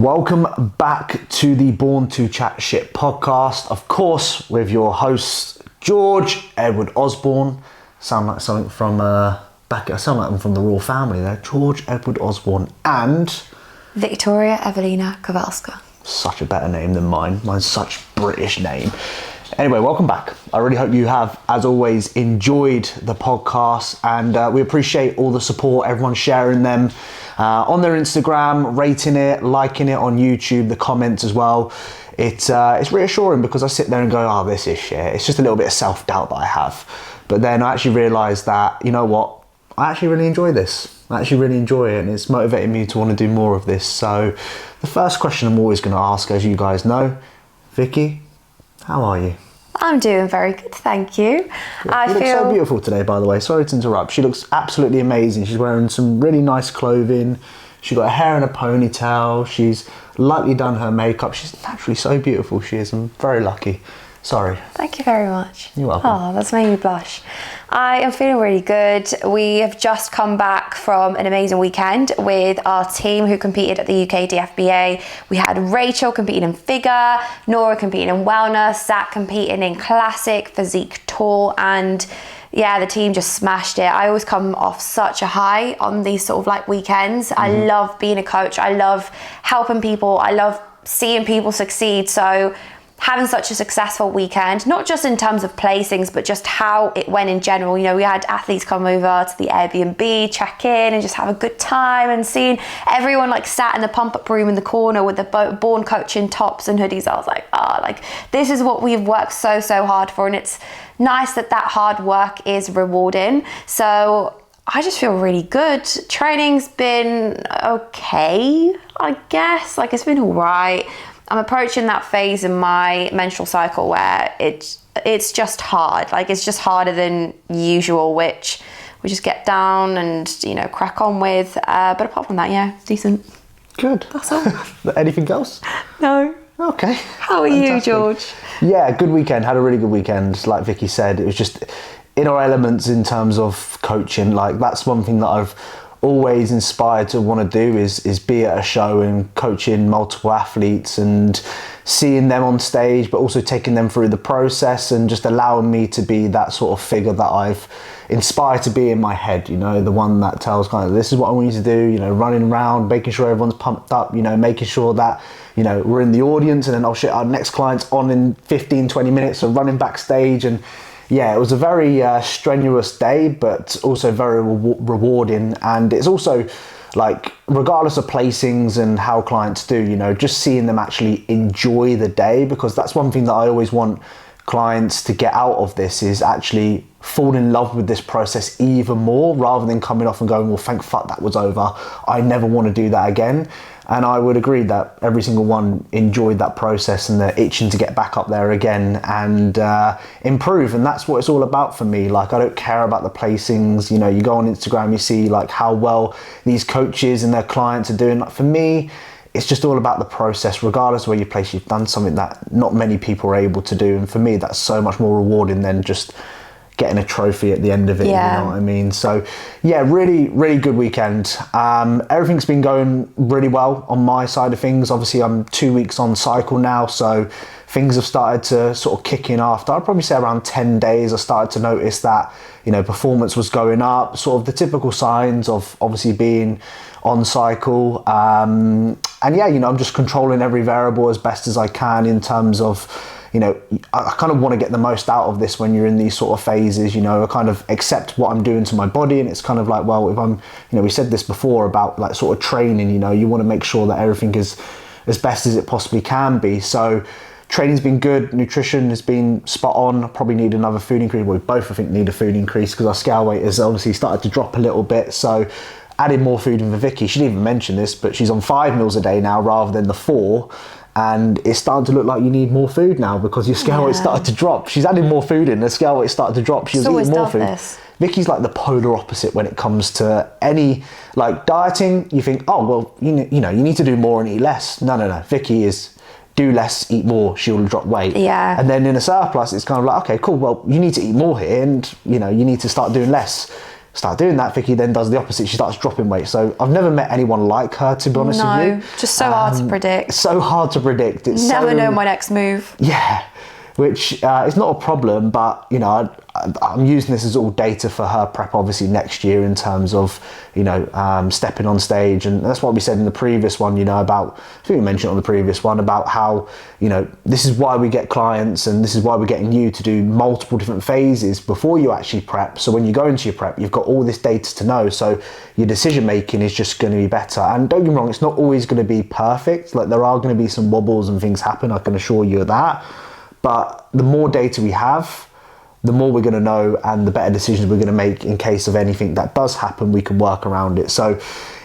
Welcome back to the Born to Chat Shit podcast, of course, with your hosts George Edward Osborne. Sound like something from sound like I'm from the royal family there. George Edward Osborne and Victoria Evelina Kowalska. Such a better name than mine. Mine's such a British name. Anyway, welcome back. I really hope you have, as always, enjoyed the podcast, and we appreciate all the support, everyone sharing them on their Instagram, rating it, liking it on YouTube, the comments as well. It's reassuring because I sit there and go, oh, this is shit. It's just a little bit of self-doubt that I have. But then I actually realised that, you know what, I actually really enjoy this. I actually really enjoy it, and it's motivated me to want to do more of this. So the first question I'm always going to ask, as you guys know, Vicky, how are you? I'm doing very good, thank you. You look so beautiful today, by the way. Sorry to interrupt. She looks absolutely amazing. She's wearing some really nice clothing. She's got her hair in a ponytail. She's lightly done her makeup. She's naturally so beautiful, she is. I'm very lucky. Sorry. Thank you very much. You're welcome. Oh, that's made me blush. I am feeling really good. We have just come back from an amazing weekend with our team who competed at the UK DFBA. We had Rachel competing in figure, Nora competing in wellness, Zach competing in classic, physique tall, and yeah, the team just smashed it. I always come off such a high on these sort of like weekends. Mm-hmm. I love being a coach. I love helping people. I love seeing people succeed. So having such a successful weekend, not just in terms of placings, but just how it went in general. You know, we had athletes come over to the Airbnb, check in and just have a good time, and seeing everyone like sat in the pump-up room in the corner with the Borne coaching tops and hoodies. I was like, like this is what we've worked so hard for, and it's nice that hard work is rewarding. So I just feel really good. Training's been okay, I guess. Like, it's been all right. I'm approaching that phase in my menstrual cycle where it's just hard. Like, it's just harder than usual, which we just get down and, you know, crack on with. But apart from that, yeah, decent. Good. That's all. Anything else? No. Okay. How are you, George? Yeah, good weekend. Had a really good weekend. Like Vicky said, it was just in our elements in terms of coaching. Like, that's one thing that I've always inspired to want to do is be at a show and coaching multiple athletes and seeing them on stage, but also taking them through the process and just allowing me to be that sort of figure that I've inspired to be in my head, you know, the one that tells kind of, this is what I want you to do, you know, running around, making sure everyone's pumped up, you know, making sure that, you know, we're in the audience, and then, oh shit, our next client's on in 15-20 minutes, so running backstage. And yeah, it was a very strenuous day, but also very rewarding. And it's also like, regardless of placings and how clients do, you know, just seeing them actually enjoy the day, because that's one thing that I always want clients to get out of this, is actually fall in love with this process even more, rather than coming off and going, well, thank fuck that was over. I never want to do that again. And I would agree that every single one enjoyed that process, and they're itching to get back up there again and improve. And that's what it's all about for me. Like, I don't care about the placings. You know, you go on Instagram, you see like how well these coaches and their clients are doing. Like, for me, it's just all about the process. Regardless of where you place, you've done something that not many people are able to do. And for me, that's so much more rewarding than just getting a trophy at the end of it. Yeah. You know what I mean? So yeah, really good weekend. Everything's been going really well on my side of things. Obviously, I'm 2 weeks on cycle now, so things have started to sort of kick in after, I'd probably say around 10 days. I started to notice that, you know, performance was going up, sort of the typical signs of obviously being on cycle. And yeah, you know, I'm just controlling every variable as best as I can in terms of, you know, I kind of want to get the most out of this when you're in these sort of phases. You know, I kind of accept what I'm doing to my body, and it's kind of like, well, if I'm, you know, we said this before about like sort of training, you know, you want to make sure that everything is as best as it possibly can be. So training's been good, nutrition has been spot on. I probably need another food increase. Well, we both, I think, need a food increase because our scale weight has obviously started to drop a little bit. So adding more food in for Vicky. She didn't even mention this, but she's on 5 meals a day now rather than the 4. And it's starting to look like you need more food now because your scale weight started to drop. She's adding more food in, the scale weight started to drop. She was eating more food. This. Vicky's like the polar opposite when it comes to any like dieting. You think, oh, well, you know, you need to do more and eat less. No. Vicky is do less, eat more, she'll drop weight. Yeah. And then in a surplus, it's kind of like, okay, cool. Well, you need to eat more here, and you know, you need to start doing less. start doing that, Vicky then does the opposite. She starts dropping weight. So I've never met anyone like her, to be honest with you. Just so hard to predict. It's so hard to predict. It's Never know my next move. Yeah, which is not a problem, but you know, I'm using this as all data for her prep, obviously next year, in terms of, you know, stepping on stage. And that's what we said in the previous one, you know, about, I think we mentioned on the previous one about how, you know, this is why we get clients and this is why we're getting you to do multiple different phases before you actually prep. So when you go into your prep, you've got all this data to know, so your decision making is just going to be better. And don't get me wrong, it's not always going to be perfect. Like, there are going to be some wobbles and things happen, I can assure you of that. But the more data we have, the more we're going to know, and the better decisions we're going to make in case of anything that does happen. We can work around it. So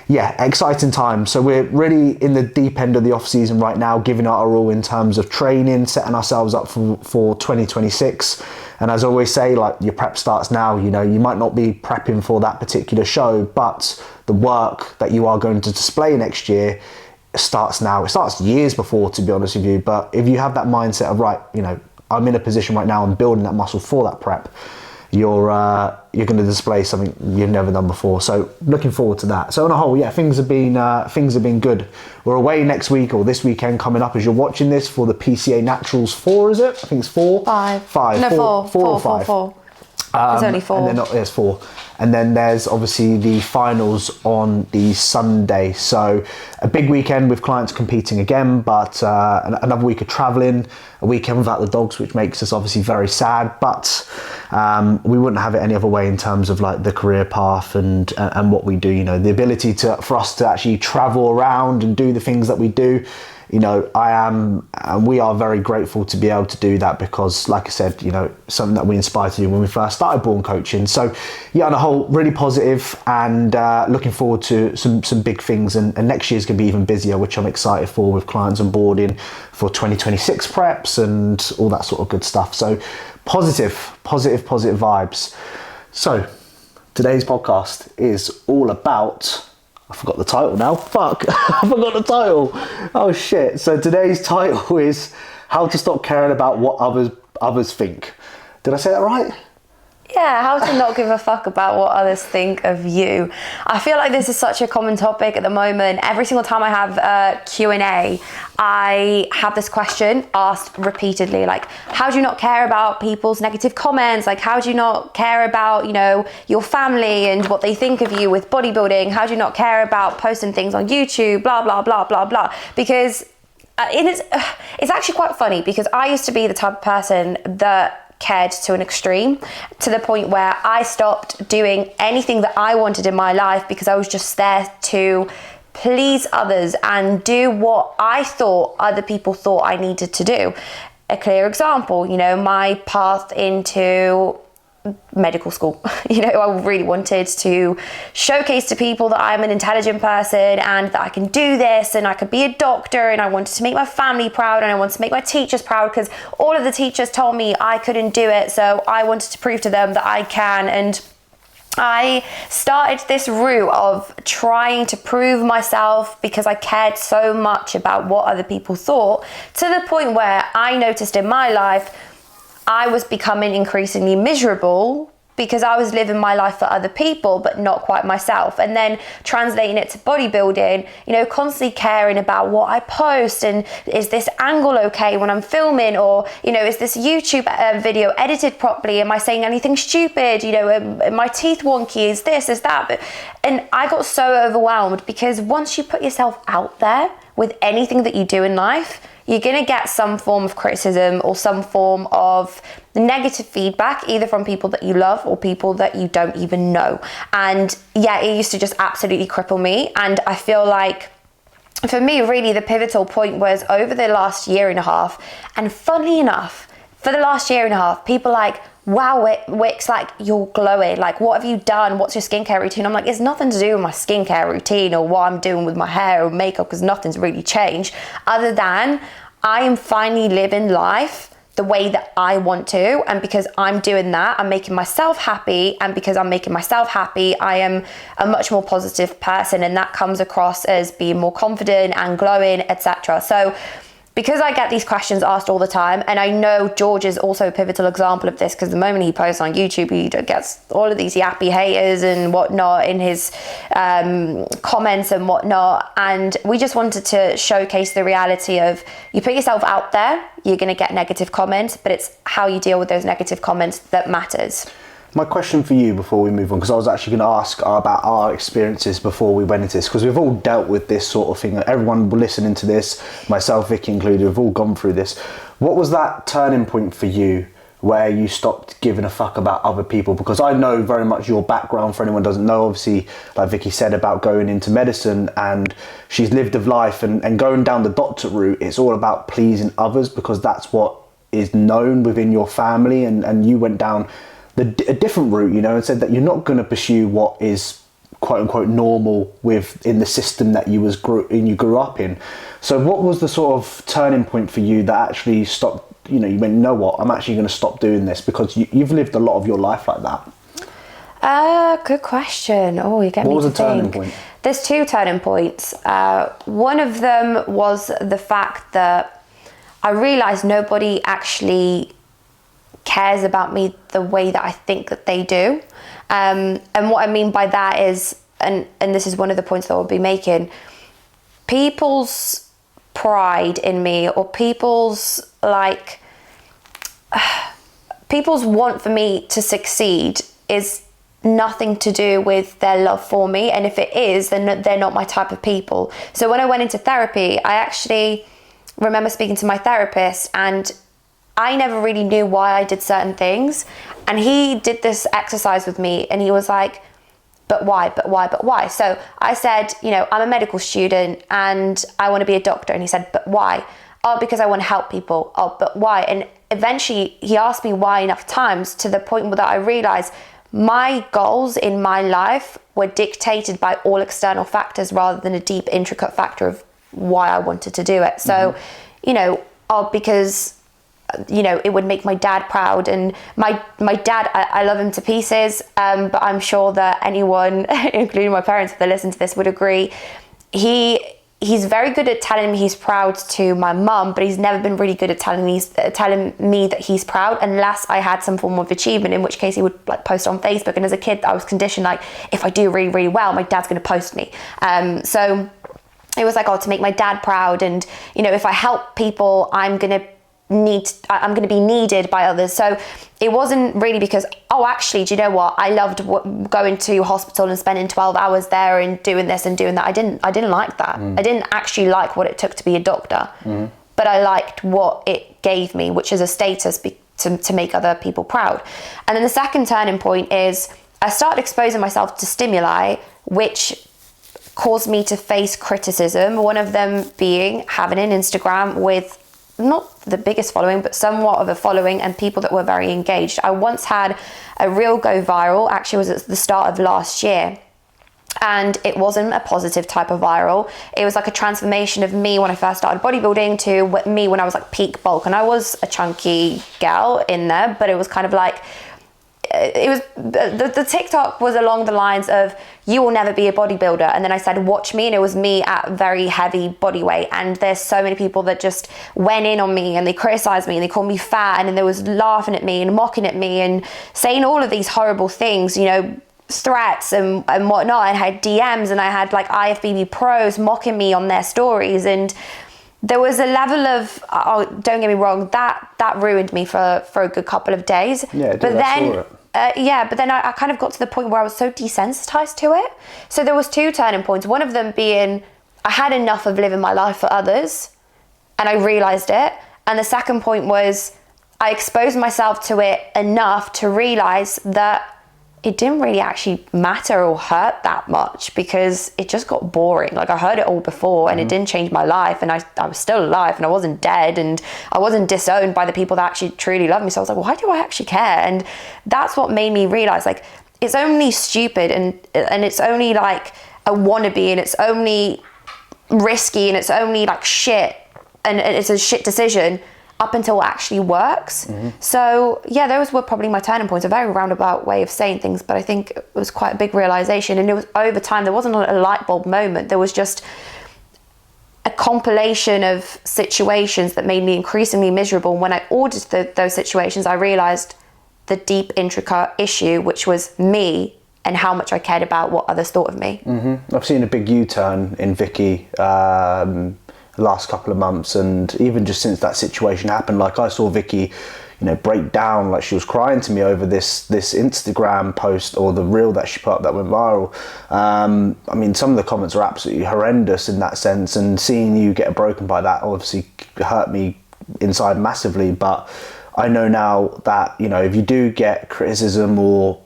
yeah, exciting time. So we're really in the deep end of the off season right now, giving it our all in terms of training, setting ourselves up for 2026. And as I always say, like, your prep starts now. You know, you might not be prepping for that particular show, but the work that you are going to display next year starts now. It starts years before, to be honest with you. But if you have that mindset of, right, you know, I'm in a position right now, I'm building that muscle for that prep, you're going to display something you've never done before. So looking forward to that. So on a whole, yeah, things have been good. We're away next week, or this weekend coming up as you're watching this, for the PCA Naturals 4, is it? I think it's 4? 5. No, 4 or 5. 4. There's only 4. And then there's 4. And then there's obviously the finals on the Sunday. So a big weekend with clients competing again, but another week of traveling, a weekend without the dogs, which makes us obviously very sad. But we wouldn't have it any other way in terms of like the career path and what we do. You know, the ability for us to actually travel around and do the things that we do. You know, we are very grateful to be able to do that, because like I said, you know, something that we inspired to do when we first started Borne Coaching. So yeah, on a whole, really positive, and looking forward to some big things, and next year's gonna be even busier, which I'm excited for, with clients onboarding for 2026 preps and all that sort of good stuff. So positive vibes. So today's podcast is all about, I forgot the title now. Fuck, I forgot the title. Oh shit. So today's title is how to stop caring about what others think. Did I say that right? Yeah, how to not give a fuck about what others think of you. I feel like this is such a common topic at the moment. Every single time I have a Q&A, I have this question asked repeatedly, like, how do you not care about people's negative comments? Like, how do you not care about, you know, your family and what they think of you with bodybuilding? How do you not care about posting things on YouTube? Blah, blah, blah, blah, blah. Because it's actually quite funny, because I used to be the type of person that cared to an extreme, to the point where I stopped doing anything that I wanted in my life because I was just there to please others and do what I thought other people thought I needed to do. A clear example, you know, my path into medical school. You know, I really wanted to showcase to people that I'm an intelligent person and that I can do this and I could be a doctor, and I wanted to make my family proud and I wanted to make my teachers proud, because all of the teachers told me I couldn't do it, so I wanted to prove to them that I can. And I started this route of trying to prove myself because I cared so much about what other people thought, to the point where I noticed in my life I was becoming increasingly miserable because I was living my life for other people, but not quite myself. And then translating it to bodybuilding, you know, constantly caring about what I post, and is this angle okay when I'm filming, or, you know, is this YouTube video edited properly? Am I saying anything stupid? You know, are my teeth wonky? Is this, is that? And I got so overwhelmed, because once you put yourself out there with anything that you do in life, you're going to get some form of criticism or some form of negative feedback, either from people that you love or people that you don't even know. And yeah, it used to just absolutely cripple me. And I feel like, for me, really the pivotal point was over the last year and a half. And funnily enough, for the last year and a half, people like, wow, Wix, like, you're glowing. Like, what have you done? What's your skincare routine? I'm like, it's nothing to do with my skincare routine or what I'm doing with my hair or makeup, because nothing's really changed, other than I am finally living life the way that I want to. And because I'm doing that, I'm making myself happy. And because I'm making myself happy, I am a much more positive person. And that comes across as being more confident and glowing, etc. So because I get these questions asked all the time, and I know George is also a pivotal example of this, because the moment he posts on YouTube, he gets all of these yappy haters and whatnot in his comments and whatnot. And we just wanted to showcase the reality of, you put yourself out there, you're going to get negative comments, but it's how you deal with those negative comments that matters. My question for you before we move on, because I was actually going to ask about our experiences before we went into this, because we've all dealt with this sort of thing. Everyone listening to this, myself, Vicky included, we've all gone through this. What was that turning point for you where you stopped giving a fuck about other people? Because I know very much your background, for anyone who doesn't know, obviously, like Vicky said, about going into medicine, and she's lived a life, and going down the doctor route, it's all about pleasing others, because that's what is known within your family, and you went down a different route, you know, and said that you're not going to pursue what is quote unquote normal within the system that you grew up in. So what was the sort of turning point for you that actually stopped, you know, you went, you know what, I'm actually going to stop doing this? Because you've lived a lot of your life like that. Good question. Oh, you get me to think. What was the turning point? There's two turning points. One of them was the fact that I realised nobody actually cares about me the way that I think that they do. And what I mean by that is, and this is one of the points that I'll be making, people's pride in me, or people's want for me to succeed is nothing to do with their love for me. And if it is, then they're not my type of people. So when I went into therapy, I actually remember speaking to my therapist, and I never really knew why I did certain things. And he did this exercise with me, and he was like, but why, but why, but why? So I said, you know, I'm a medical student and I want to be a doctor. And he said, but why? Oh, because I want to help people. Oh, but why? And eventually he asked me why enough times, to the point that I realized my goals in my life were dictated by all external factors rather than a deep, intricate factor of why I wanted to do it. So, you know, because, you know, it would make my dad proud, and my dad, I love him to pieces, but I'm sure that anyone, including my parents, if they listen to this, would agree. He's very good at telling me he's proud to my mum, but he's never been really good at telling me that he's proud, unless I had some form of achievement, in which case he would like post on Facebook. And as a kid, I was conditioned, like, if I do really, really well, my dad's going to post me. So it was like, oh, to make my dad proud, and, you know, if I help people, I'm going to be needed by others. So it wasn't really because, oh, actually, do you know what, I loved going to hospital and spending 12 hours there and doing this and doing that. I didn't like that. I didn't actually like what it took to be a doctor, but I liked what it gave me, which is a status to make other people proud. And then the second turning point is I started exposing myself to stimuli which caused me to face criticism, one of them being having an Instagram with not the biggest following, but somewhat of a following, and people that were very engaged. I once had a reel go viral, actually it was at the start of last year, and it wasn't a positive type of viral. It was like a transformation of me when I first started bodybuilding to me when I was like peak bulk, and I was a chunky gal in there, but it was kind of like, it was, the TikTok was along the lines of, you will never be a bodybuilder. And then I said, watch me. And it was me at very heavy body weight. And there's so many people that just went in on me, and they criticized me, and they called me fat, and then they was laughing at me and mocking at me and saying all of these horrible things, you know, threats and whatnot. I had DMs, and I had like IFBB pros mocking me on their stories. And there was a level of, oh, don't get me wrong, that ruined me for a good couple of days. Yeah, but then but then I kind of got to the point where I was so desensitized to it. So there was two turning points. One of them being I had enough of living my life for others, and I realized it. And the second point was I exposed myself to it enough to realize that it didn't really actually matter or hurt that much, because it just got boring. Like, I heard it all before, and it didn't change my life, and I was still alive, and I wasn't dead, and I wasn't disowned by the people that actually truly love me. So I was like, why do I actually care? And that's what made me realize, like, it's only stupid, and it's only like a wannabe, and it's only risky, and it's only like shit, and it's a shit decision up until it actually works. So yeah, those were probably my turning points. A very roundabout way of saying things, but I think it was quite a big realization. And it was over time. There wasn't a light bulb moment. There was just a compilation of situations that made me increasingly miserable. When I audited those situations, I realised the deep, intricate issue, which was me and how much I cared about what others thought of me. I've seen a big U-turn in Vicky the last couple of months, and even just since that situation happened, like I saw Vicky, break down, like she was crying to me over this Instagram post or the reel that she put up that went viral. I mean, some of the comments are absolutely horrendous in that sense, and seeing you get broken by that obviously hurt me inside massively. But I know now that, if you do get criticism or,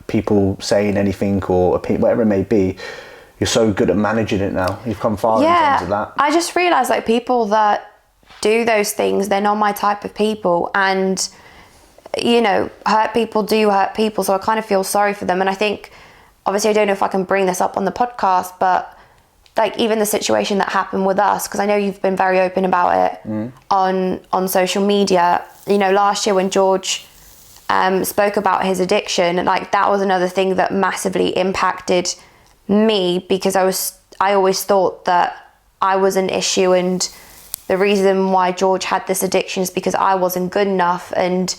people saying anything or whatever it may be, you're so good at managing it now. You've come far in terms of that. I just realised, like, people that do those things, they're not my type of people, and hurt people do hurt people, so I kind of feel sorry for them. And I think, obviously, I don't know if I can bring this up on the podcast, but like even the situation that happened with us, because I know you've been very open about it on social media. Last year when George spoke about his addiction, like that was another thing that massively impacted me, because I always thought that I was an issue, and the reason why George had this addiction is because I wasn't good enough. And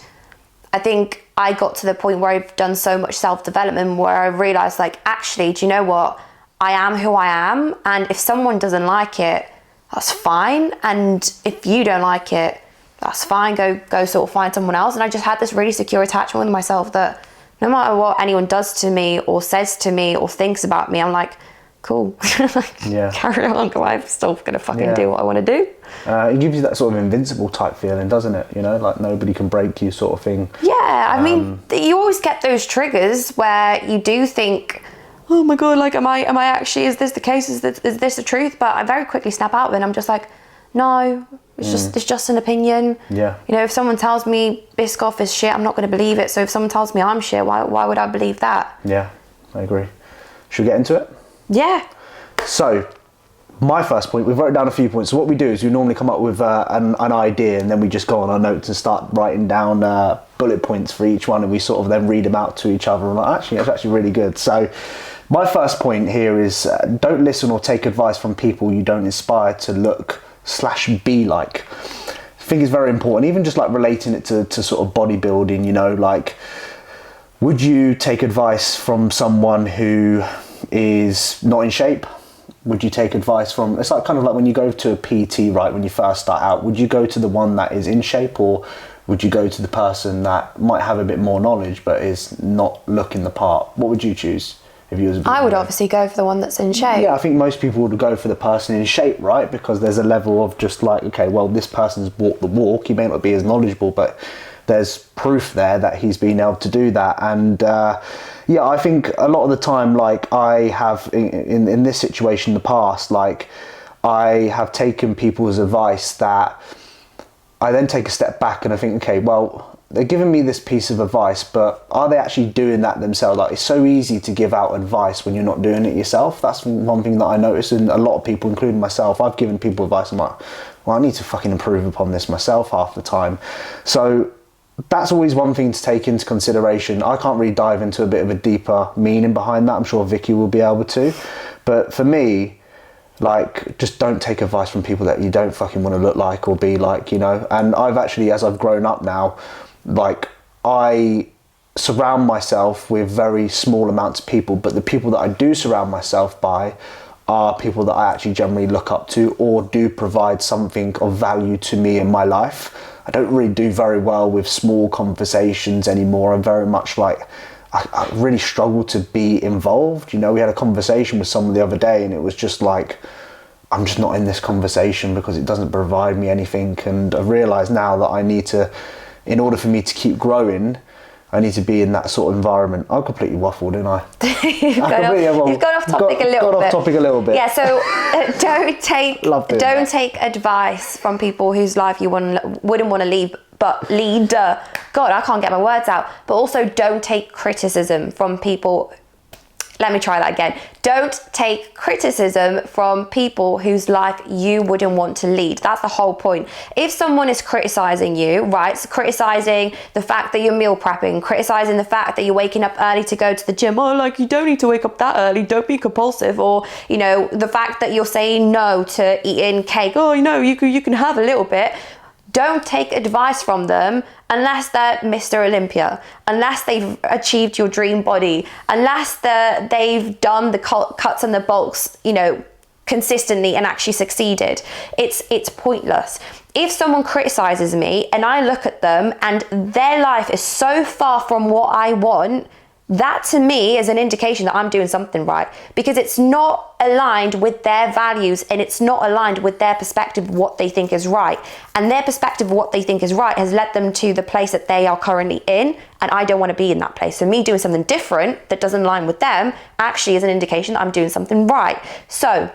I think I got to the point where I've done so much self-development where I realised, like, actually, do you know what? I am who I am, and if someone doesn't like it, that's fine. And if you don't like it, that's fine. Go sort of find someone else. And I just had this really secure attachment with myself that no matter what anyone does to me or says to me or thinks about me, I'm like, cool. Carry on, because I'm still gonna fucking do what I want to do. It gives you that sort of invincible type feeling, doesn't it? Like nobody can break you sort of thing. I mean, you always get those triggers where you do think, oh my god, like am I actually, is this the case, is this the truth? But I very quickly snap out of it, and I'm just like, no, it's just an opinion. If someone tells me Biscoff is shit, I'm not going to believe it. So if someone tells me I'm shit, why would I believe that? I agree. Should we get into it? So my first point, we've wrote down a few points. So what we do is we normally come up with an idea, and then we just go on our notes and start writing down bullet points for each one, and we sort of then read them out to each other, and like, actually, that's actually really good. So my first point here is don't listen or take advice from people you don't aspire to look/be like. I think it's very important, even just like relating it to sort of bodybuilding, like, would you take advice from someone who is not in shape? Would you take advice from, it's like kind of like when you go to a PT, right, when you first start out, would you go to the one that is in shape, or would you go to the person that might have a bit more knowledge but is not looking the part? What would you choose if you was? I would obviously go for the one that's in shape. Yeah, I think most people would go for the person in shape, right? Because there's a level of just like, okay, well, this person's walked the walk. He may not be as knowledgeable, but there's proof there that he's been able to do that. And I think a lot of the time, like I have in this situation in the past, like I have taken people's advice that I then take a step back and I think, okay, well, they're giving me this piece of advice, but are they actually doing that themselves? Like, it's so easy to give out advice when you're not doing it yourself. That's one thing that I noticed in a lot of people, including myself. I've given people advice, I'm like, well, I need to fucking improve upon this myself half the time. So that's always one thing to take into consideration. I can't really dive into a bit of a deeper meaning behind that. I'm sure Vicky will be able to. But for me, like, just don't take advice from people that you don't fucking want to look like or be like, And I've actually, as I've grown up now, like, I surround myself with very small amounts of people, but the people that I do surround myself by are people that I actually generally look up to or do provide something of value to me in my life. I don't really do very well with small conversations anymore. I'm very much like, I really struggle to be involved. We had a conversation with someone the other day and it was just like, I'm just not in this conversation because it doesn't provide me anything. And I realise now that I need to, in order for me to keep growing, I need to be in that sort of environment. I completely waffled, didn't I? You've gone off topic a little bit. Yeah, so don't take advice from people whose life you wouldn't want to lead. God, I can't get my words out. But also don't take criticism from people Let me try that again. Don't take criticism from people whose life you wouldn't want to lead. That's the whole point. If someone is criticizing you, right? So criticizing the fact that you're meal prepping, criticizing the fact that you're waking up early to go to the gym. Oh, like, you don't need to wake up that early. Don't be compulsive. Or, you know, the fact that you're saying no to eating cake. Oh, you know, you can have a little bit. Don't take advice from them unless they're Mr. Olympia, unless they've achieved your dream body, unless they've done the cuts and the bulks, you know, consistently and actually succeeded. It's pointless. If someone criticizes me and I look at them and their life is so far from what I want, that to me is an indication that I'm doing something right, because it's not aligned with their values and it's not aligned with their perspective of what they think is right. And their perspective of what they think is right has led them to the place that they are currently in, and I don't want to be in that place. So me doing something different that doesn't align with them actually is an indication that I'm doing something right. So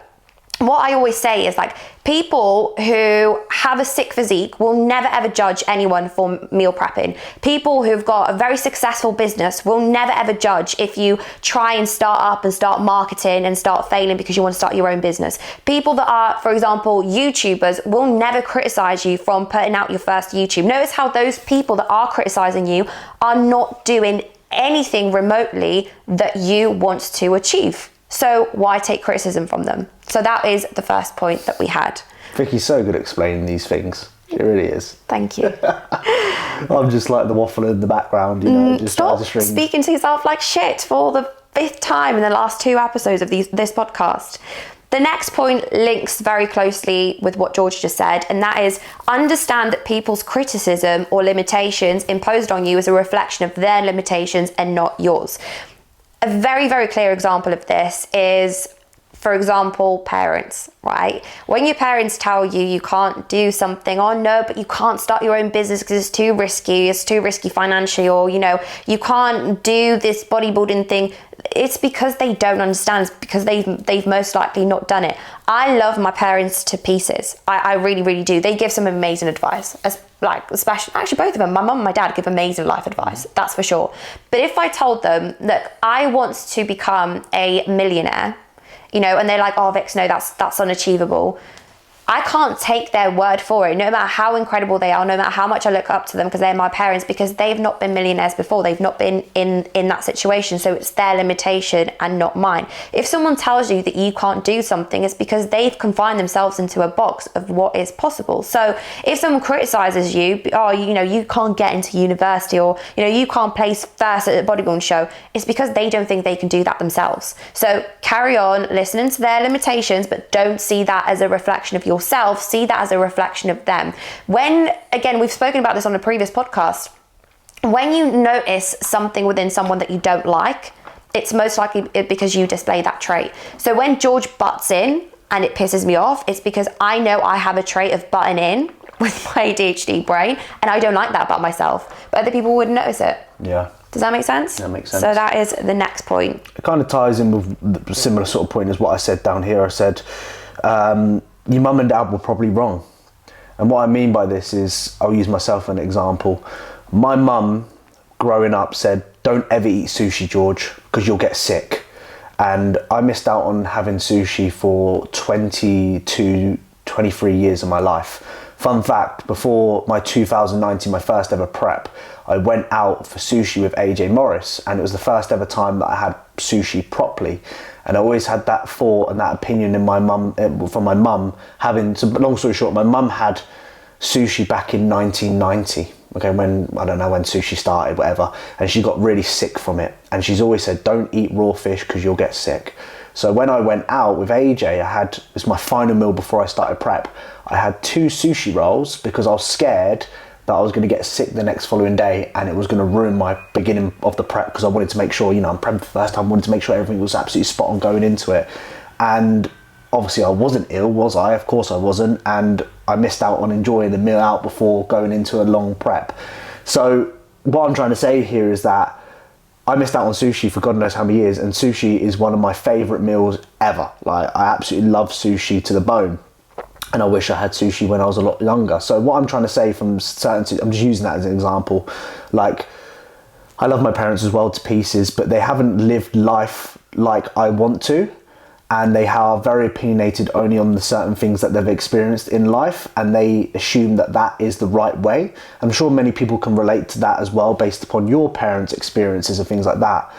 what I always say is, like, people who have a sick physique will never ever judge anyone for meal prepping. People who've got a very successful business will never ever judge if you try and start up and start marketing and start failing because you want to start your own business. People that are, for example, YouTubers will never criticize you from putting out your first YouTube. Notice how those people that are criticizing you are not doing anything remotely that you want to achieve. So why take criticism from them? So that is the first point that we had. Vicky's so good at explaining these things. She really is. Thank you. I'm just like the waffler in the background, you know. Just Stop speaking to yourself like shit for the 5th time in the last 2 episodes of this podcast. The next point links very closely with what George just said, and that is, understand that people's criticism or limitations imposed on you is a reflection of their limitations and not yours. A very, very clear example of this is, for example, parents, right? When your parents tell you you can't do something, oh no, but you can't start your own business because it's too risky financially, or, you know, you can't do this bodybuilding thing. It's because they don't understand. It's because they've most likely not done it. I love my parents to pieces. I really, really do. They give some amazing advice. Especially, actually both of them, my mum and my dad, give amazing life advice, that's for sure. But if I told them that I want to become a millionaire, you know, and they're like, oh, Vix, no, that's unachievable, I can't take their word for it, no matter how incredible they are, no matter how much I look up to them, because they're my parents, because they've not been millionaires before. They've not been in that situation. So it's their limitation and not mine. If someone tells you that you can't do something, it's because they've confined themselves into a box of what is possible. So if someone criticizes you, oh, you know, you can't get into university, or, you know, you can't place first at a bodybuilding show, it's because they don't think they can do that themselves. So carry on listening to their limitations, but don't see that as a reflection of yourself. See that as a reflection of them. When, again, we've spoken about this on a previous podcast, when you notice something within someone that you don't like, it's most likely because you display that trait. So when George butts in and it pisses me off, it's because I know I have a trait of butting in with my ADHD brain, and I don't like that about myself, but other people wouldn't notice it. Yeah. Does that make sense? That makes sense. So that is the next point. It kind of ties in with the similar sort of point as what I said down here. I said, your mum and dad were probably wrong. And what I mean by this is, I'll use myself as an example. My mum, growing up, said, don't ever eat sushi, George, because you'll get sick. And I missed out on having sushi for 23 years of my life. Fun fact, before my 2019, my first ever prep, I went out for sushi with AJ Morris, and it was the first ever time that I had sushi properly. And I always had that thought and that opinion in my mum, from my mum, having, so long story short, my mum had sushi back in 1990, okay, when, I don't know when sushi started, whatever, and she got really sick from it. And she's always said, don't eat raw fish because you'll get sick. So when I went out with AJ, it was my final meal before I started prep. I had 2 sushi rolls because I was scared that I was going to get sick the next following day and it was going to ruin my beginning of the prep, because I wanted to make sure, you know, I'm prepping for the first time, I wanted to make sure everything was absolutely spot on going into it. And obviously I wasn't ill, was I? Of course I wasn't. And I missed out on enjoying the meal out before going into a long prep. So what I'm trying to say here is that I missed out on sushi for God knows how many years, and sushi is one of my favourite meals ever. Like, I absolutely love sushi to the bone. And I wish I had sushi when I was a lot younger. So what I'm trying to say from certain, I'm just using that as an example. Like, I love my parents as well to pieces, but they haven't lived life like I want to, and they are very opinionated only on the certain things that they've experienced in life, and they assume that that is the right way. I'm sure many people can relate to that as well based upon your parents' experiences and things like that.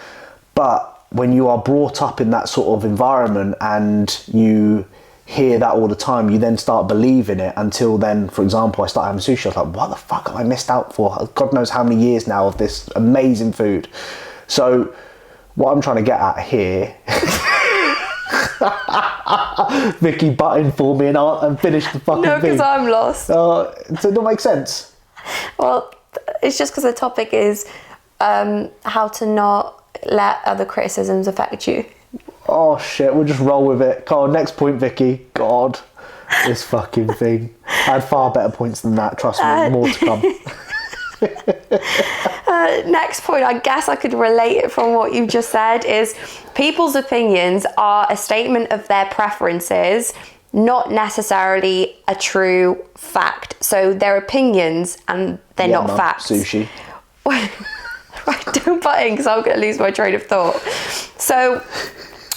But when you are brought up in that sort of environment and you hear that all the time, you then start believing it. Until then, for example, I started having sushi. I was like, what the fuck have I missed out for? God knows how many years now of this amazing food. So what I'm trying to get at here, Vicky butting for me and finish the fucking thing. No, because I'm lost. So it don't make sense. Well, it's just because the topic is how to not let other criticisms affect you. Oh shit, we'll just roll with it. Come on, next point, Vicky. God, this fucking thing. I had far better points than that, trust me, more to come. Next point, I guess I could relate it from what you just said, is people's opinions are a statement of their preferences, not necessarily a true fact. So they're opinions and they're not Mum, facts. Sushi. Right, don't butt in because I'm going to lose my train of thought. So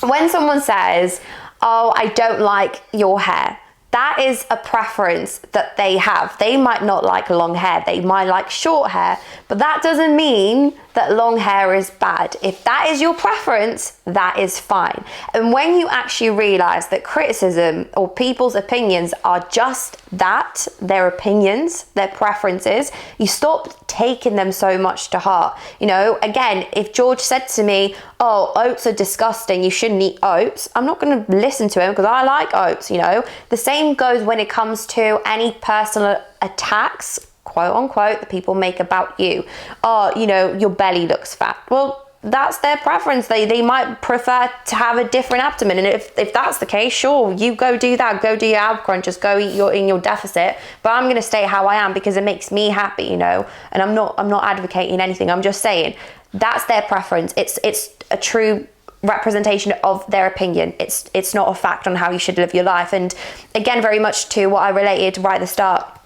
when someone says, oh, I don't like your hair, that is a preference that they have. They might not like long hair, they might like short hair, but that doesn't mean that long hair is bad. If that is your preference, that is fine. And when you actually realize that criticism or people's opinions are just that, their opinions, their preferences, you stop taking them so much to heart. You know, again, if George said to me, oh, oats are disgusting, you shouldn't eat oats, I'm not going to listen to him because I like oats, you know. The same goes when it comes to any personal attacks, quote unquote, that people make about you. Oh, you know, your belly looks fat. Well, that's their preference. They might prefer to have a different abdomen, and if that's the case, sure, you go do that, go do your ab crunches, go eat in your deficit, but I'm going to stay how I am because it makes me happy, you know. And I'm not advocating anything, I'm just saying that's their preference. It's a true representation of their opinion. It's not a fact on how you should live your life. And again, very much to what I related right at the start,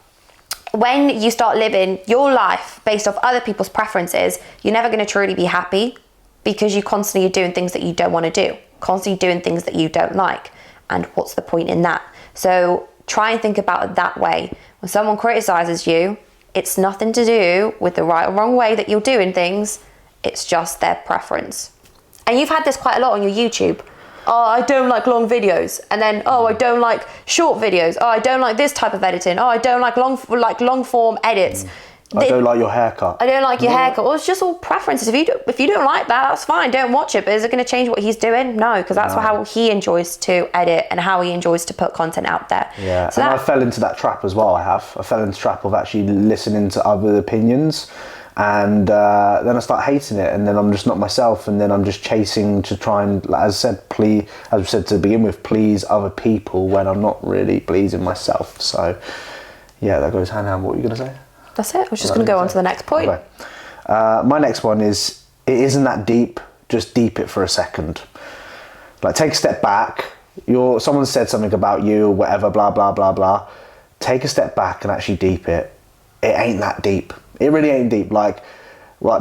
when you start living your life based off other people's preferences, you're never going to truly be happy, because you constantly are doing things that you don't want to do, constantly doing things that you don't like. And what's the point in that? So try and think about it that way. When someone criticizes you, it's nothing to do with the right or wrong way that you're doing things. It's just their preference. And you've had this quite a lot on your YouTube. Oh, I don't like long videos. And then, oh, I don't like short videos. Oh, I don't like this type of editing. Oh, I don't like long form edits. I don't like your haircut. I don't like your haircut. Well, it's just all preferences. If you don't like that, that's fine. Don't watch it. But is it going to change what he's doing? No, because that's how he enjoys to edit and how he enjoys to put content out there. Yeah, so and I fell into that trap as well. I fell into the trap of actually listening to other opinions, and then I start hating it, and then I'm just not myself, and then I'm just chasing to try and, as I said to begin with, please other people when I'm not really pleasing myself. So yeah, that goes hand in hand. What were you going to say? That's it. I was just going to go on to the next point. Okay. My next one is, it isn't that deep, just deep it for a second. Like, take a step back. Someone said something about you or whatever, blah, blah, blah, blah. Take a step back and actually deep it. It ain't that deep. It really ain't deep. Like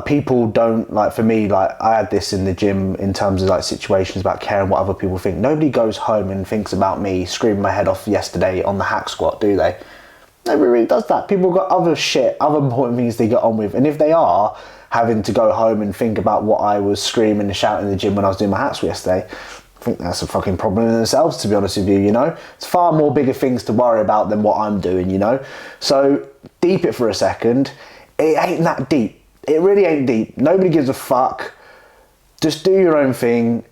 people don't, like, for me, like, I had this in the gym in terms of like situations about caring what other people think. Nobody goes home and thinks about me screaming my head off yesterday on the hack squat, do they? Nobody really does that. People got other important things they get on with. And if they are having to go home and think about what I was screaming and shouting in the gym when I was doing my hack squat yesterday, I think that's a fucking problem in themselves, to be honest with you, you know? It's far more bigger things to worry about than what I'm doing, you know? So deep it for a second. It ain't that deep. It really ain't deep. Nobody gives a fuck. Just do your own thing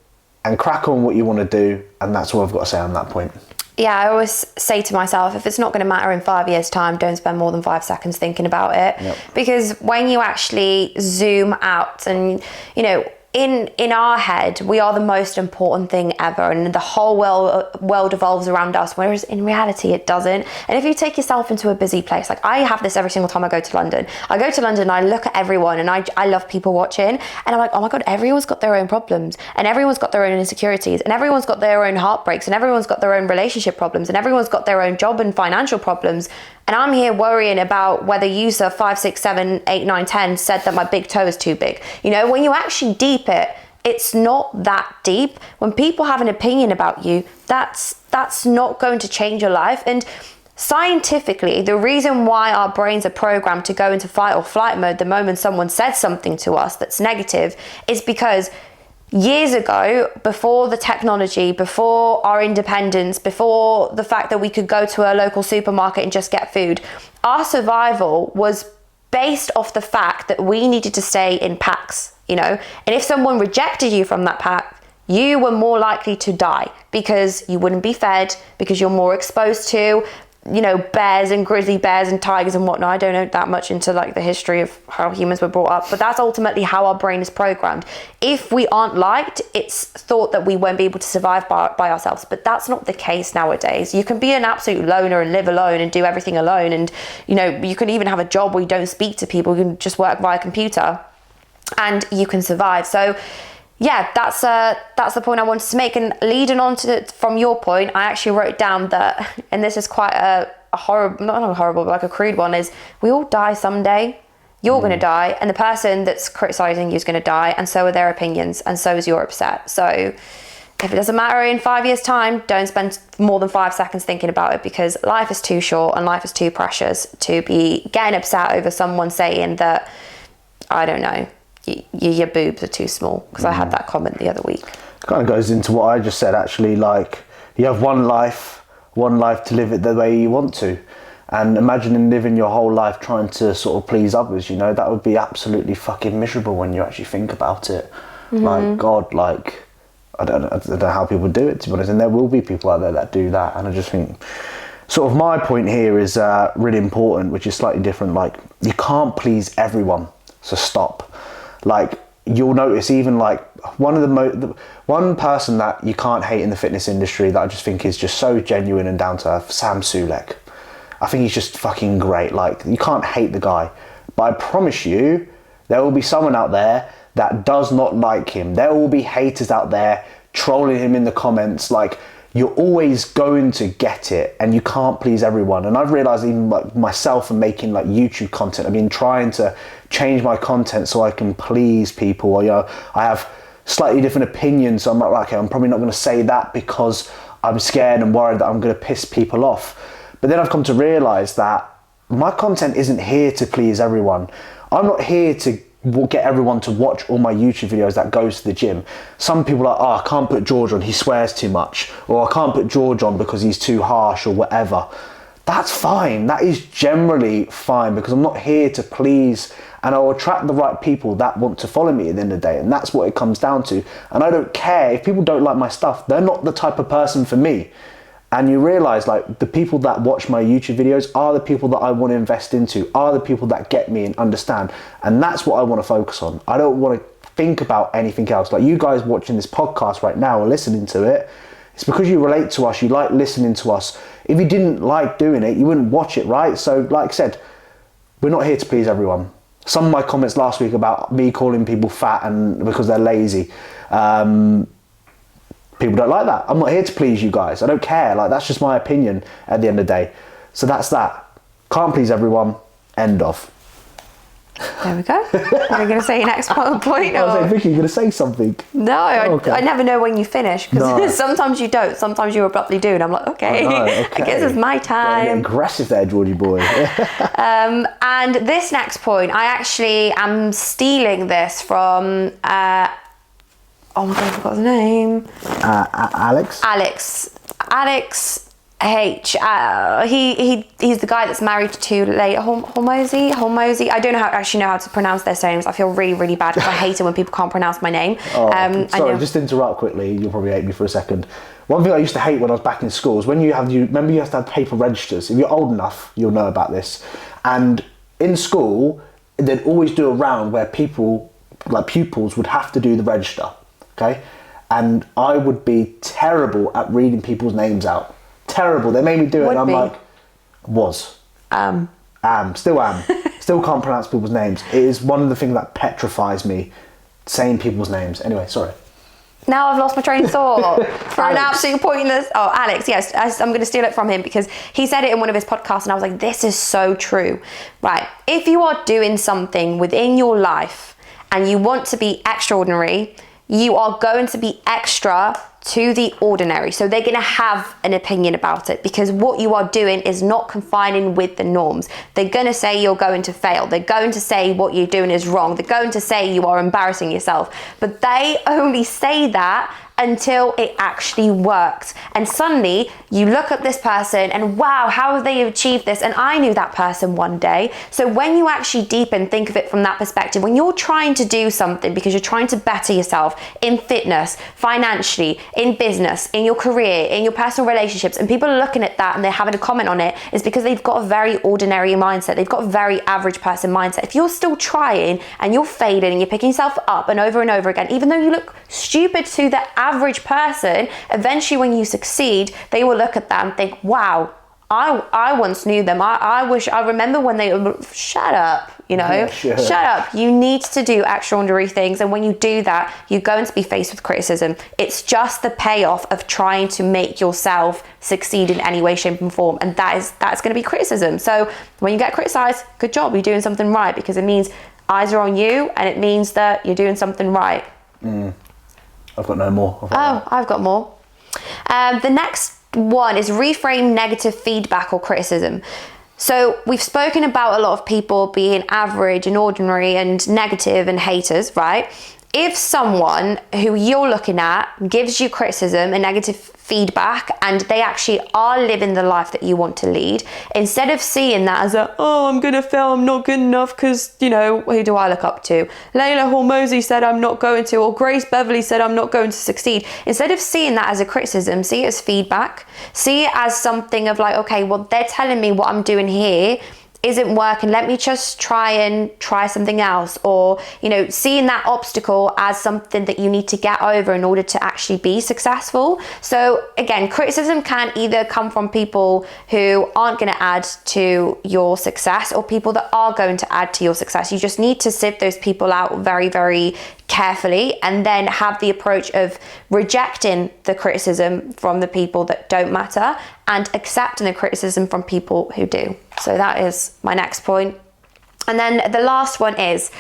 and crack on what you want to do. And that's all I've got to say on that point. Yeah, I always say to myself, if it's not going to matter in 5 years' time, don't spend more than 5 seconds thinking about it. Yep. Because when you actually zoom out and, you know, in our head, we are the most important thing ever, and the whole world revolves around us, whereas in reality it doesn't. And if you take yourself into a busy place, like I have this every single time I go to London. I go to London and I look at everyone, and I love people watching, and I'm like, oh my God, everyone's got their own problems, and everyone's got their own insecurities, and everyone's got their own heartbreaks, and everyone's got their own relationship problems, and everyone's got their own job and financial problems. And I'm here worrying about whether user 5, 6, 7, 8, 9, 10 said that my big toe is too big. You know, when you actually deep it It's not that deep. When people have an opinion about you, that's not going to change your life. And scientifically, the reason why our brains are programmed to go into fight or flight mode the moment someone says something to us that's negative is because years ago, before the technology, before our independence, before the fact that we could go to a local supermarket and just get food, our survival was based off the fact that we needed to stay in packs. And if someone rejected you from that pack, you were more likely to die because you wouldn't be fed, because you're more exposed to, bears and grizzly bears and tigers and whatnot. I don't know that much into like the history of how humans were brought up, but that's ultimately how our brain is programmed. If we aren't liked, it's thought that we won't be able to survive by ourselves, but that's not the case nowadays. You can be an absolute loner and live alone and do everything alone, and you can even have a job where you don't speak to people, you can just work via computer and you can survive. So yeah, that's the point I wanted to make. And leading on from your point, I actually wrote down that, and this is quite a horrible, not a horrible, but like a crude one, is we all die someday. You're going to die, and the person that's criticizing you is going to die, and so are their opinions, and so is your upset. So if it doesn't matter in 5 years' time, don't spend more than 5 seconds thinking about it, because life is too short and life is too precious to be getting upset over someone saying that, I don't know, your boobs are too small, because I had that comment the other week. It kind of goes into what I just said, actually. Like, you have one life to live it the way you want to, and imagining living your whole life trying to sort of please others, that would be absolutely fucking miserable when you actually think about it. Like, God, like, I don't know how people do it, to be honest, and there will be people out there that do that. And I just think sort of my point here is really important, which is slightly different. Like, you can't please everyone, so stop. Like, you'll notice even like one person that you can't hate in the fitness industry that I just think is just so genuine and down to earth, Sam Sulek. I think he's just fucking great. Like, you can't hate the guy, but I promise you there will be someone out there that does not like him. There will be haters out there trolling him in the comments. Like, you're always going to get it, and you can't please everyone. And I've realized, even like myself and making like YouTube content, I've been trying to change my content so I can please people. I have slightly different opinions, so I'm like, okay, I'm probably not going to say that because I'm scared and worried that I'm going to piss people off. But then I've come to realize that my content isn't here to please everyone. I'm not here to get everyone to watch all my YouTube videos that goes to the gym. Some people are like, I can't put George on, he swears too much, or I can't put George on because he's too harsh, or whatever. That's fine. That is generally fine, because I'm not here to please, and I'll attract the right people that want to follow me at the end of the day, and that's what it comes down to. And I don't care if people don't like my stuff, they're not the type of person for me. And you realize, like, the people that watch my YouTube videos are the people that I want to invest into, are the people that get me and understand. And that's what I want to focus on. I don't want to think about anything else. Like, you guys watching this podcast right now or listening to it, it's because you relate to us, you like listening to us. If you didn't like doing it, you wouldn't watch it, right? So, like I said, we're not here to please everyone. Some of my comments last week about me calling people fat and because they're lazy, people don't like that. I'm not here to please you guys. I don't care. Like, that's just my opinion at the end of the day. So that's that. Can't please everyone. End of. There we go. Are you going to say your next point? I was like, Vicky, you're going to say something? No, okay. I never know when you finish, because sometimes you don't. Sometimes you abruptly do, and I'm like, okay. I guess it's my time. You're aggressive there, Georgie boy. And this next point, I actually am stealing this from... oh my God, I forgot his name. Alex H. He's the guy that's married to Leia Hormozi. I don't actually know how to pronounce their names. I feel really, really bad because I hate it when people can't pronounce my name. Sorry, just to interrupt quickly. You'll probably hate me for a second. One thing I used to hate when I was back in school is when remember you have to have paper registers. If you're old enough, you'll know about this. And in school, they'd always do a round where people, like pupils, would have to do the register. Okay, and I would be terrible at reading people's names out. Terrible. They made me do it, and I'm like, still can't pronounce people's names. It is one of the things that petrifies me, saying people's names. Anyway, sorry. Now I've lost my train of thought for an absolute pointless. Oh, Alex, yes, I'm going to steal it from him because he said it in one of his podcasts, and I was like, this is so true. Right, if you are doing something within your life and you want to be extraordinary, you are going to be extra to the ordinary. So they're going to have an opinion about it, because what you are doing is not confining with the norms. They're going to say you're going to fail. They're going to say what you're doing is wrong. They're going to say you are embarrassing yourself. But they only say that until it actually works. And suddenly you look at this person and wow, how have they achieved this? And I knew that person one day. So when you actually deepen, think of it from that perspective, when you're trying to do something because you're trying to better yourself in fitness, financially, in business, in your career, in your personal relationships, and people are looking at that and they're having a comment on it, is because they've got a very ordinary mindset. They've got a very average person mindset. If you're still trying and you're failing and you're picking yourself up and over again, even though you look stupid to the average person, eventually when you succeed, they will look at that and think, wow, I once knew them. I remember when they were, shut up, you know, yeah, sure. Shut up. You need to do extraordinary things. And when you do that, you're going to be faced with criticism. It's just the payoff of trying to make yourself succeed in any way, shape and form. And that's going to be criticism. So when you get criticized, good job, you're doing something right, because it means eyes are on you and it means that you're doing something right. I've got no more. I've got more. The next one is reframe negative feedback or criticism. So we've spoken about a lot of people being average and ordinary and negative and haters, right? If someone who you're looking at gives you criticism and negative feedback and they actually are living the life that you want to lead, instead of seeing that as I'm gonna fail, I'm not good enough because, you know, who do I look up to? Layla Hormozy said I'm not going to, or Grace Beverly said I'm not going to succeed. Instead of seeing that as a criticism, see it as feedback. See it as something of like, okay, well, they're telling me what I'm doing here isn't working, let me just try something else. Or, you know, seeing that obstacle as something that you need to get over in order to actually be successful. So again, criticism can either come from people who aren't going to add to your success or people that are going to add to your success. You just need to sift those people out very, very carefully, and then have the approach of rejecting the criticism from the people that don't matter and accepting the criticism from people who do. So that is my next point. And then the last one is,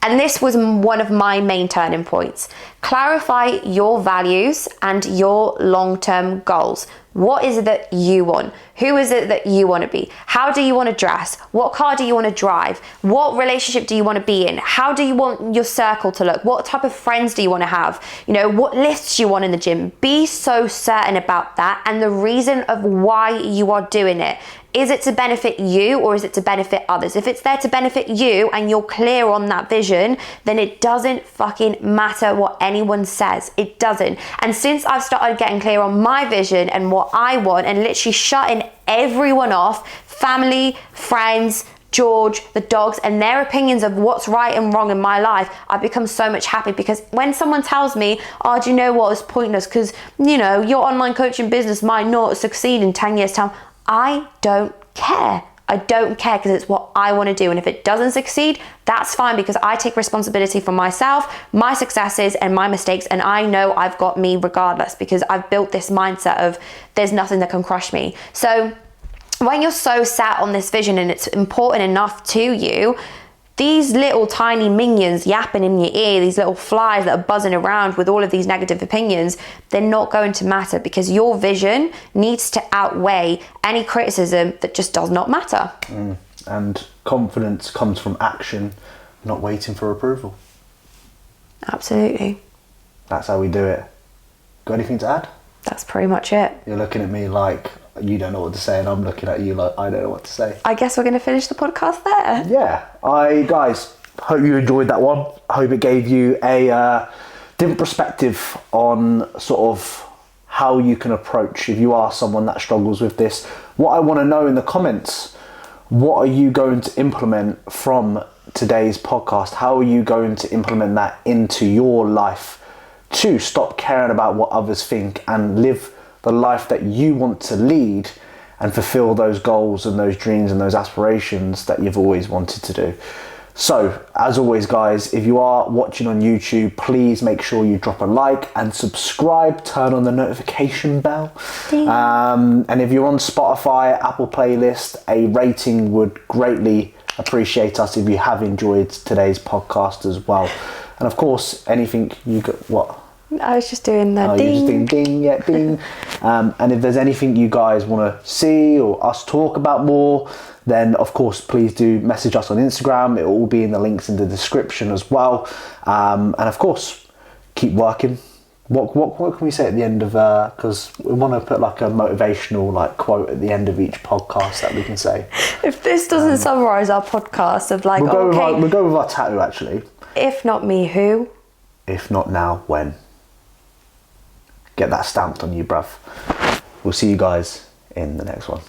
and this was one of my main turning points, clarify your values and your long-term goals. What is it that you want? Who is it that you want to be? How do you want to dress? What car do you want to drive? What relationship do you want to be in? How do you want your circle to look? What type of friends do you want to have? You know, what lifts you want in the gym? Be so certain about that and the reason of why you are doing it. Is it to benefit you or is it to benefit others? If it's there to benefit you and you're clear on that vision, then it doesn't fucking matter what anyone says. It doesn't. And since I've started getting clear on my vision and what I want and literally shutting everyone off, family, friends, George, the dogs, and their opinions of what's right and wrong in my life, I've become so much happy. Because when someone tells me, oh, do you know what, it's pointless because, you know, your online coaching business might not succeed in 10 years time, I don't care. I don't care, because it's what I want to do. And if it doesn't succeed, that's fine, because I take responsibility for myself, my successes and my mistakes. And I know I've got me regardless, because I've built this mindset of there's nothing that can crush me. So when you're so set on this vision and it's important enough to you, these little tiny minions yapping in your ear, these little flies that are buzzing around with all of these negative opinions, they're not going to matter, because your vision needs to outweigh any criticism that just does not matter. And confidence comes from action, not waiting for approval. Absolutely. That's how we do it. Got anything to add? That's pretty much it. You're looking at me like you don't know what to say, and I'm looking at you like I don't know what to say. I guess we're going to finish the podcast there. Yeah. Guys, hope you enjoyed that one. I hope it gave you a different perspective on sort of how you can approach if you are someone that struggles with this. What I want to know in the comments, what are you going to implement from today's podcast? How are you going to implement that into your life to stop caring about what others think and live the life that you want to lead and fulfill those goals and those dreams and those aspirations that you've always wanted to do? So, as always, guys, if you are watching on YouTube, please make sure you drop a like and subscribe, turn on the notification bell. And if you're on Spotify, Apple playlist, a rating would greatly appreciate us if you have enjoyed today's podcast as well. And of course, anything you got, what? I was just doing the You're just ding. doing ding, yeah, ding. And if there's anything you guys want to see or us talk about more, then of course, please do message us on Instagram. It will all be in the links in the description as well. And of course, keep working. What can we say at the end of, because we want to put like a motivational like quote at the end of each podcast that we can say. If this doesn't summarise our podcast of like, We'll go with our tattoo actually. If not me, who? If not now, when? Get that stamped on you, bruv. We'll see you guys in the next one.